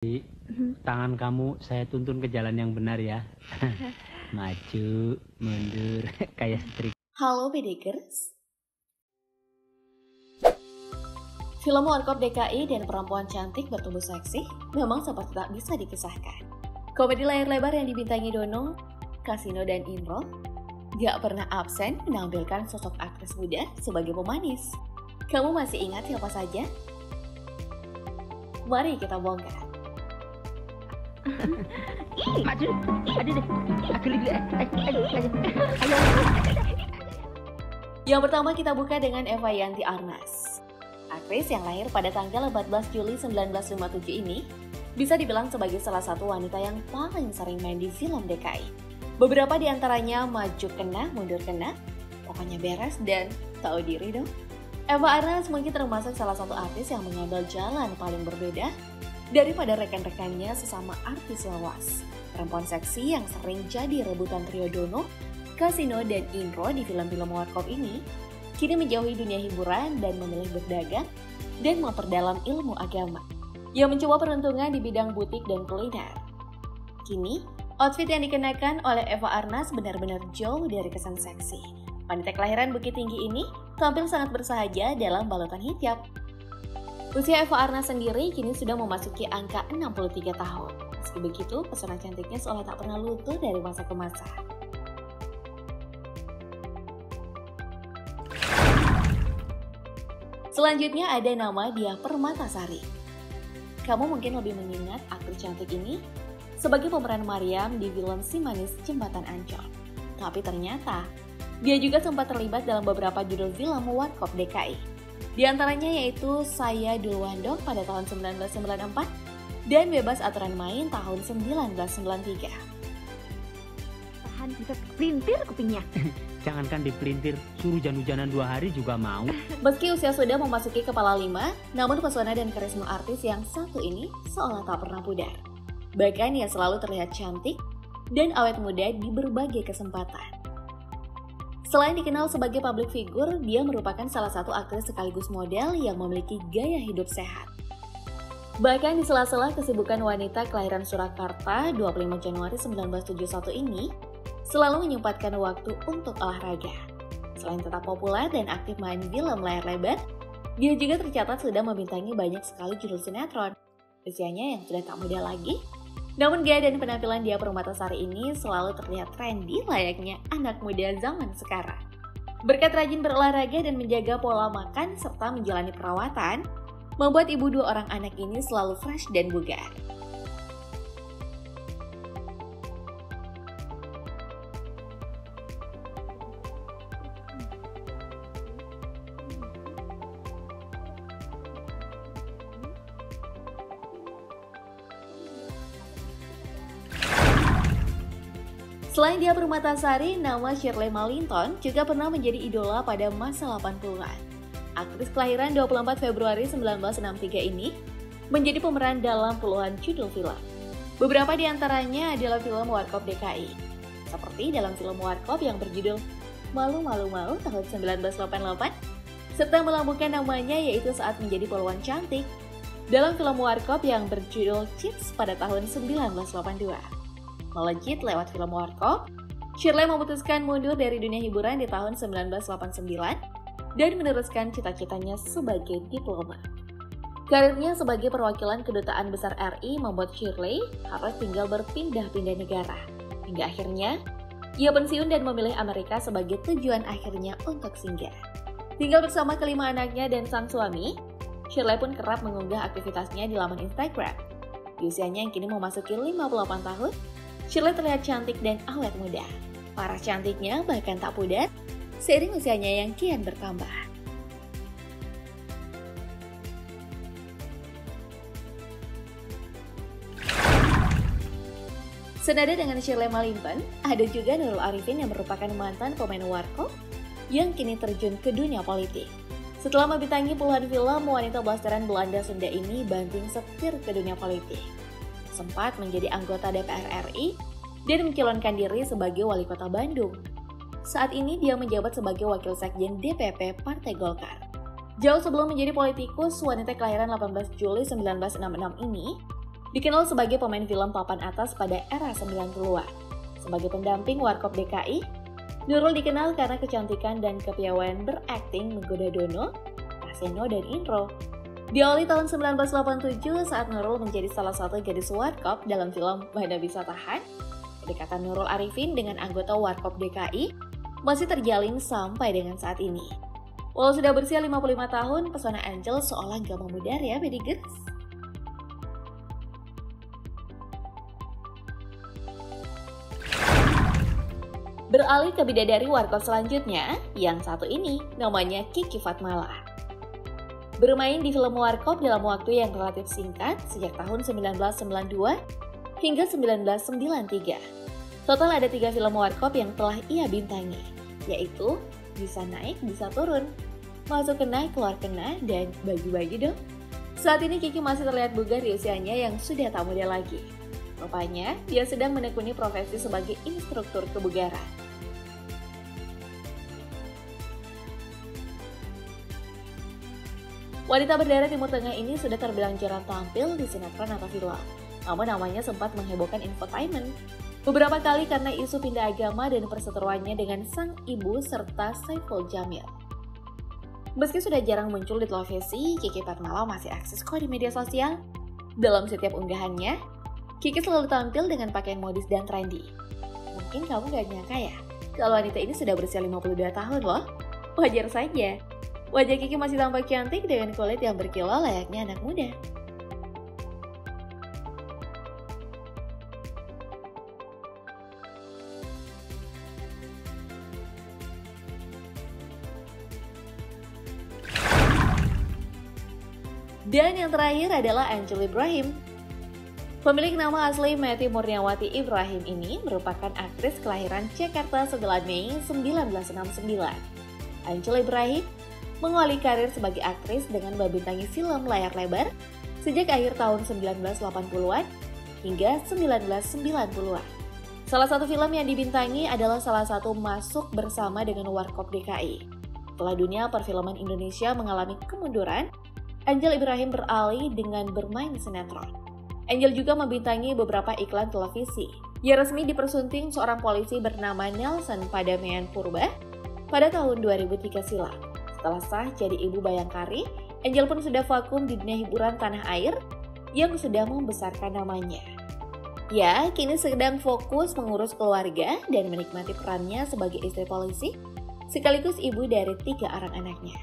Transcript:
Di tangan kamu saya tuntun ke jalan yang benar ya. Maju, mundur, kayak strik. Halo Bedekers. Film Warkop DKI dan perempuan cantik bertubuh seksi memang seperti tak bisa dipisahkan. Komedi layar lebar yang dibintangi Dono, Kasino dan Indro gak pernah absen menampilkan sosok aktris muda sebagai pemanis. Kamu masih ingat siapa saja? Mari kita bongkar. Maju, aduh deh, aku ayo. Yang pertama kita buka dengan Eva Yanti Arnas. Aktris yang lahir pada tanggal 14 Juli 1957 ini bisa dibilang sebagai salah satu wanita yang paling sering main di film DKI. Beberapa di antaranya Maju Kena, Mundur Kena, Pokoknya Beres, dan Tahu Diri Dong. Eva Arnas mungkin termasuk salah satu artis yang mengambil jalan paling berbeda daripada rekan-rekannya sesama artis lawas. Perempuan seksi yang sering jadi rebutan trio Dono, Kasino, dan Indro di film-film Warkop ini kini menjauhi dunia hiburan dan memilih berdagang dan memperdalam ilmu agama. Ia mencoba peruntungan di bidang butik dan kuliner. Kini, outfit yang dikenakan oleh Eva Arnas benar-benar jauh dari kesan seksi. Wanita kelahiran Bukit Tinggi ini tampil sangat bersahaja dalam balutan hijab. Usia Eva Arnas sendiri kini sudah memasuki angka 63 tahun. Meski begitu, pesona cantiknya seolah tak pernah luntur dari masa ke masa. Selanjutnya ada nama Diah Permatasari. Kamu mungkin lebih mengingat aktris cantik ini sebagai pemeran Mariam di film Si Manis Jembatan Ancol. Tapi ternyata, dia juga sempat terlibat dalam beberapa judul film Warkop DKI. Di antaranya yaitu Saya Duluan Dong pada tahun 1994 dan Bebas Aturan Main tahun 1993. Tahan bisa pelintir kupingnya. Jangankan dipelintir, suruh hujan-hujanan 2 hari juga mau. Meski usia sudah memasuki kepala 5, namun pesona dan karisma artis yang satu ini seolah tak pernah pudar. Bahkan ia selalu terlihat cantik dan awet muda di berbagai kesempatan. Selain dikenal sebagai public figure, dia merupakan salah satu aktris sekaligus model yang memiliki gaya hidup sehat. Bahkan di sela-sela kesibukan wanita kelahiran Surakarta 25 Januari 1971 ini, selalu menyempatkan waktu untuk olahraga. Selain tetap populer dan aktif main film layar lebar, dia juga tercatat sudah membintangi banyak sekali judul sinetron. Usianya yang sudah tak muda lagi, namun gaya dan penampilan Diah Permatasari ini selalu terlihat trendy layaknya anak muda zaman sekarang. Berkat rajin berolahraga dan menjaga pola makan serta menjalani perawatan, membuat ibu 2 orang anak ini selalu fresh dan bugar. Selain Diah Permatasari, nama Shirley Malinton juga pernah menjadi idola pada masa 80-an. Aktris kelahiran 24 Februari 1963 ini menjadi pemeran dalam puluhan judul film. Beberapa di antaranya adalah film Warkop DKI, seperti dalam film Warkop yang berjudul Malu Malu Malu tahun 1988, serta melambungkan namanya yaitu saat menjadi poluan cantik dalam film Warkop yang berjudul Chips pada tahun 1982. Melejit lewat film Warkop, Shirley memutuskan mundur dari dunia hiburan di tahun 1989 dan meneruskan cita-citanya sebagai diplomat. Karirnya sebagai perwakilan Kedutaan Besar RI membuat Shirley harus tinggal berpindah-pindah negara. Hingga akhirnya, ia pensiun dan memilih Amerika sebagai tujuan akhirnya untuk singgah. Tinggal bersama kelima anaknya dan sang suami, Shirley pun kerap mengunggah aktivitasnya di laman Instagram. Di usianya yang kini memasuki 58 tahun, Shirley terlihat cantik dan awet muda. Parah cantiknya bahkan tak pudar, seiring usianya yang kian bertambah. Senada dengan Shirley Malinton, ada juga Nurul Arifin yang merupakan mantan pemain Warkop yang kini terjun ke dunia politik. Setelah membintangi puluhan film, wanita blasteran Belanda Sunda ini banting setir ke dunia politik. Sempat menjadi anggota DPR RI dan mencalonkan diri sebagai wali kota Bandung. Saat ini dia menjabat sebagai wakil sekjen DPP Partai Golkar. Jauh sebelum menjadi politikus, wanita kelahiran 18 Juli 1966 ini Dikenal sebagai pemain film papan atas pada era 90-an. Sebagai pendamping Warkop DKI, Nurul dikenal karena kecantikan dan kepiawaian berakting menggoda Dono, Kasino, dan Indro. Diawali tahun 1987 saat Nurul menjadi salah satu gadis Warkop dalam film Mana Bisa Tahan, kedekatan Nurul Arifin dengan anggota Warkop DKI masih terjalin sampai dengan saat ini. Walau sudah berusia 55 tahun, pesona Angel seolah gak memudar ya, Bedigers. Beralih ke bidadari Warkop selanjutnya, yang satu ini namanya Kiki Fatmala. Bermain di film Warkop dalam waktu yang relatif singkat sejak tahun 1992 hingga 1993. Total ada 3 film Warkop yang telah ia bintangi, yaitu Bisa Naik, Bisa Turun, Masuk Kena, Keluar Kena, dan Bagi-Bagi Dong. Saat ini Kiki masih terlihat bugar di usianya yang sudah tak muda lagi. Rupanya, dia sedang menekuni profesi sebagai instruktur kebugaran. Wanita berdarah Timur Tengah ini sudah terbilang jarang tampil di sinetron atau film, namun namanya sempat menghebohkan infotainment. Beberapa kali karena isu pindah agama dan perseteruannya dengan sang ibu serta Saiful Jamil. Meski sudah jarang muncul di televisi, Kiki Fatmala masih eksis kok di media sosial. Dalam setiap unggahannya, Kiki selalu tampil dengan pakaian modis dan trendy. Mungkin kamu gak nyangka ya, kalau wanita ini sudah berusia 52 tahun loh. Wajar saja. Wajah Kiki masih tampak cantik dengan kulit yang berkilau layaknya anak muda. Dan yang terakhir adalah Angel Ibrahim. Pemilik nama asli Meti Murniawati Ibrahim ini merupakan aktris kelahiran Jakarta 9 Mei 1969. Angel Ibrahim mengawali karir sebagai aktris dengan membintangi film layar lebar sejak akhir tahun 1980-an hingga 1990-an. Salah satu film yang dibintangi adalah salah satu Masuk bersama dengan Warkop DKI. Setelah dunia perfilman Indonesia mengalami kemunduran, Angel Ibrahim beralih dengan bermain sinetron. Angel juga membintangi beberapa iklan televisi. Ia resmi dipersunting seorang polisi bernama Nelson Padamean Purba pada tahun 2003 silam. Setelah sah jadi ibu Bayangkari, Angel pun sudah vakum di dunia hiburan tanah air yang sedang membesarkan namanya. Ya, kini sedang fokus mengurus keluarga dan menikmati perannya sebagai istri polisi, sekaligus ibu dari 3 orang anaknya.